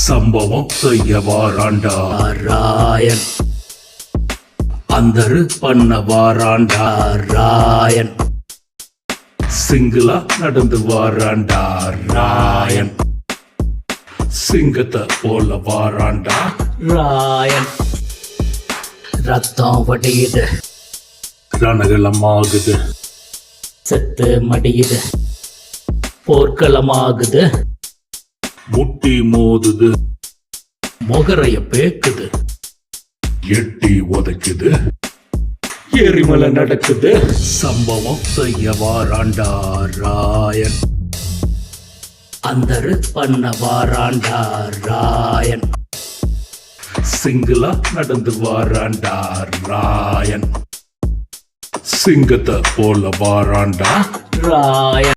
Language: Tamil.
சம்பவம் செய்ய வாராண்டா ராயன் அந்தரு பண்ண வாராண்டா ராயன் சிங்கிளா நடந்து வாராண்டா ராயன் சிங்கத்தை போல வாராண்டா ராயன் ரத்தம் வடியுது ரணகளமாகுது செத்து மடியுது போர்க்களமாகுது முட்டி மோதுது முகரைய பேக்குது எட்டி உதைக்குது எரிமலை நடக்குது சம்பவம் செய்ய வாராண்டா ராயன் அந்தரு பண்ண வாராண்டா ராயன் சிங்கிளா நடந்து வாராண்டா ராயன் சிங்கத்தை போல வாராண்டா ராயன்